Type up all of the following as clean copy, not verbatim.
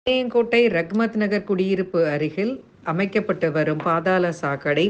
பாளையங்கோட்டை ரஹ்மத் நகர் குடியிருப்பு அருகில் அமைக்கப்பட்டு வரும் பாதாள சாக்கடை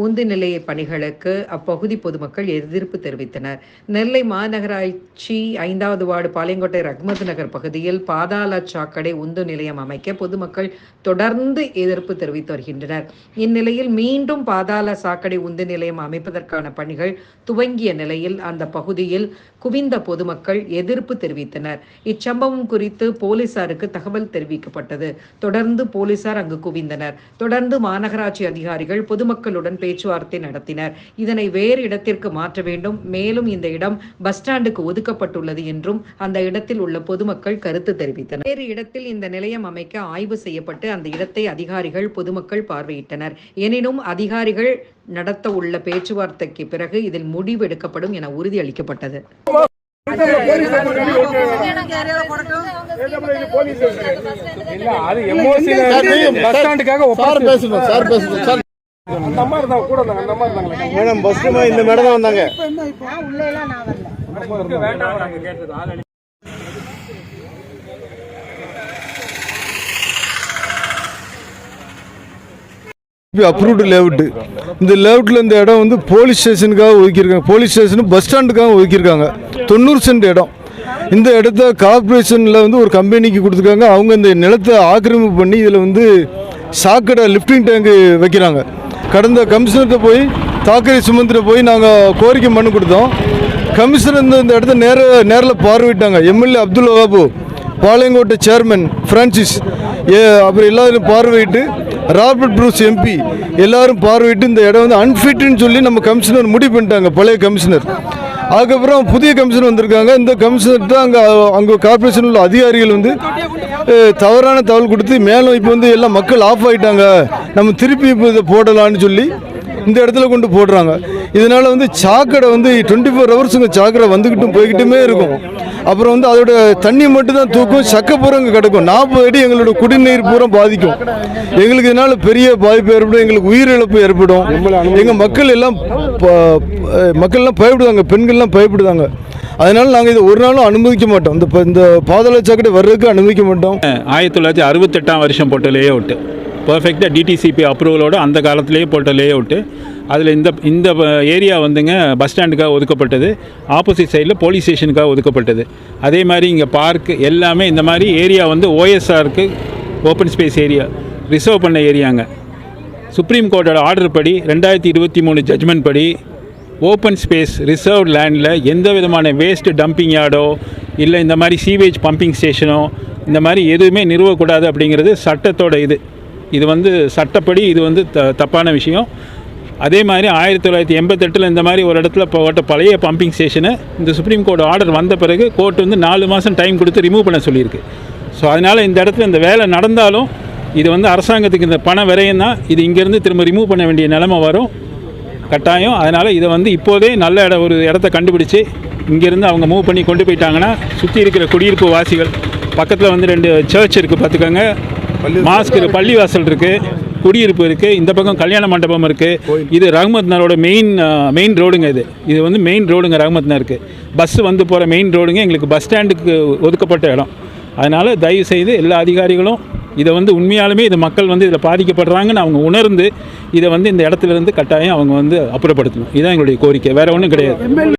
உந்து நிலைய பணிகளுக்கு அப்பகுதி பொதுமக்கள் எதிர்ப்பு தெரிவித்தனர். நெல்லை மாநகராட்சி 5வது வார்டு பாளையங்கோட்டை ரஹ்மத் நகர் பகுதியில் பாதாள சாக்கடை உந்து நிலையம் அமைக்க பொதுமக்கள் தொடர்ந்து எதிர்ப்பு தெரிவித்து வருகின்றனர். இந்நிலையில் மீண்டும் பாதாள சாக்கடை உந்து நிலையம் அமைப்பதற்கான பணிகள் துவங்கிய நிலையில் அந்த பகுதியில் குவிந்த பொதுமக்கள் எதிர்ப்பு தெரிவித்தனர். இச்சம்பவம் குறித்து போலீசாருக்கு தகவல் தெரிவிக்கப்பட்டது. தொடர்ந்து போலீசார் அங்கு குவிந்தனர். தொடர்ந்து மாநகராட்சி அதிகாரிகள் பொதுமக்களுடன் பேச்சுவார்த்தை நடத்தினர். இதனை வேறு இடத்திற்கு மாற்ற வேண்டும், மேலும் இந்த இடம் பஸ் ஸ்டாண்டுக்கு ஒதுக்கப்பட்டுள்ளது என்றும் அந்த இடத்தில் உள்ள பொதுமக்கள் கருத்து தெரிவித்தனர். வேறு இடத்தில் இந்த நிலையம் அமைக்க ஆய்வு செய்யப்பட்டு அந்த இடத்தை அதிகாரிகள் பொதுமக்கள் பார்வையிட்டனர். எனினும் அதிகாரிகள் நடத்த உள்ள பேச்சுவார்த்தைக்கு பிறகு இதில் முடிவு எடுக்கப்படும் என உறுதியளிக்கப்பட்டது. Approved layout. இந்த லேஅவுட்டில் இந்த இடம் வந்து போலீஸ் ஸ்டேஷனுக்காக ஒதுக்கியிருக்காங்க. போலீஸ் ஸ்டேஷனு பஸ் ஸ்டாண்டுக்காக ஒதுக்கியிருக்காங்க. 90 சென்ட் இடம். இந்த இடத்த கார்பரேஷனில் வந்து ஒரு கம்பெனிக்கு கொடுத்துருக்காங்க. அவங்க இந்த நிலத்தை ஆக்கிரமிப்பு பண்ணி இதில் வந்து சாக்கடை லிஃப்டிங் டேங்கு வைக்கிறாங்க. கடந்த கமிஷனர்கிட்ட போய் தாக்கரே சுமந்திர போய் நாங்கள் கோரிக்கை மனு கொடுத்தோம். கமிஷனர் இந்த இடத்த நேரில் பார்வையிட்டாங்க. MLA Abdul Wahab, Palayamkottai chairman Francis, அப்புறம் எல்லாரும் பார்வையிட்டு ராபர்ட் ப்ரூஸ் எம்பி எல்லாரும் பார்வையிட்டு இந்த இடம் வந்து அன்ஃபிட்னு சொல்லி நம்ம கமிஷனர் முடிவு பண்ணிட்டாங்க, பழைய கமிஷனர். அதுக்கப்புறம் புதிய கமிஷனர் வந்திருக்காங்க. இந்த கமிஷனர் தான் அங்கே கார்பரேஷன் உள்ள அதிகாரிகள் வந்து தவறான தகவல் கொடுத்து மேலும் இப்போ வந்து எல்லாம் மக்கள் ஆஃப் ஆகிட்டாங்க, நம்ம திருப்பி இப்போ இதை போடலான்னு சொல்லி இந்த இடத்துல கொண்டு போடுறாங்க. இதனால் வந்து சாக்கடை வந்து 24 ஹவர்ஸுங்க சாக்கடை வந்துக்கிட்டும் போய்கிட்டுமே இருக்கும். அப்புறம் வந்து அதோட தண்ணி மட்டும் தான் தூக்கும், சக்க பூரா இங்கே கிடக்கும். 40 அடி எங்களோட குடிநீர் பூரா பாதிக்கும். எங்களுக்கு இதனால் பெரிய பாதிப்பு ஏற்படும், எங்களுக்கு உயிரிழப்பு ஏற்படும். எங்கள் மக்கள் எல்லாம் பயப்படுவாங்க, பெண்கள்லாம் பயப்படுவாங்க. அதனால் நாங்கள் இதை ஒரு நாளும் அனுமதிக்க மாட்டோம். இந்த பாதாள சாக்கடை வர்றதுக்கு அனுமதிக்க மாட்டோம். 1968 வருஷம் போட்ட லே அவுட்டு, பர்ஃபெக்டாக டிடிசிபி அப்ரூவலோடு அந்த காலத்திலேயே போட்ட லே அவுட்டு. அதில் இந்த ஏரியா வந்துங்க பஸ் ஸ்டாண்டுக்காக ஒதுக்கப்பட்டது, ஆப்போசிட் சைடில் போலீஸ் ஸ்டேஷனுக்காக ஒதுக்கப்பட்டது. அதே மாதிரி இங்கே பார்க்கு எல்லாமே இந்த மாதிரி ஏரியா வந்து ஓஎஸ்ஆருக்கு ஓப்பன் ஸ்பேஸ் ஏரியா ரிசர்வ் பண்ண ஏரியாங்க. சுப்ரீம் கோர்ட்டோட ஆர்டர் படி 2023 ஜட்ஜ்மெண்ட் படி ஓப்பன் ஸ்பேஸ் ரிசர்வ் லேண்டில் எந்த விதமான வேஸ்ட்டு டம்பிங் யார்டோ இல்லை இந்த மாதிரி சீவேஜ் பம்பிங் ஸ்டேஷனோ இந்த மாதிரி எதுவுமே நிறுவக்கூடாது அப்படிங்கிறது சட்டத்தோட இது வந்து சட்டப்படி இது வந்து தப்பான விஷயம். அதே மாதிரி 1988 இந்த மாதிரி ஒரு இடத்துல போட்ட பழைய பம்பிங் ஸ்டேஷனை இந்த சுப்ரீம் கோர்ட் ஆர்டர் வந்த பிறகு கோர்ட் வந்து 4 மாதம் டைம் கொடுத்து ரிமூவ் பண்ண சொல்லியிருக்கு. ஸோ அதனால் இந்த இடத்துல இந்த வேலை நடந்தாலும் இது வந்து அரசாங்கத்துக்கு இந்த பண விரயம் தான். இது இங்கேருந்து திரும்ப ரிமூவ் பண்ண வேண்டிய நிலைமை வரும் கட்டாயம். அதனால் இதை வந்து இப்போதே நல்ல ஒரு இடத்த கண்டுபிடிச்சி இங்கேருந்து அவங்க மூவ் பண்ணி கொண்டு போயிட்டாங்கன்னா சுற்றி இருக்கிற குடியிருப்பு வாசிகள், பக்கத்தில் வந்து 2 சர்ச் இருக்குது பார்த்துக்கோங்க, மாஸ்க் இருக்குது, பள்ளிவாசல் இருக்குது, குடியிருப்பு இருக்குது, இந்த பக்கம் கல்யாண மண்டபம் இருக்குது. இது ரஹ்மத் நகரோட மெயின் ரோடுங்க. இது வந்து மெயின் ரோடுங்க ரஹ்மத் நகருக்கு. பஸ்ஸு வந்து போகிற மெயின் ரோடுங்க. எங்களுக்கு பஸ் ஸ்டாண்டுக்கு ஒதுக்கப்பட்ட இடம். அதனால் தயவு செய்து எல்லா அதிகாரிகளும் இதை வந்து உண்மையாலுமே இது மக்கள் வந்து இதில் பாதிக்கப்படுறாங்கன்னு அவங்க உணர்ந்து இதை வந்து இந்த இடத்துலேருந்து கட்டாயம் அவங்க வந்து அப்புறப்படுத்தணும். இதுதான் எங்களுடைய கோரிக்கை, வேறு ஒன்றும் கிடையாது.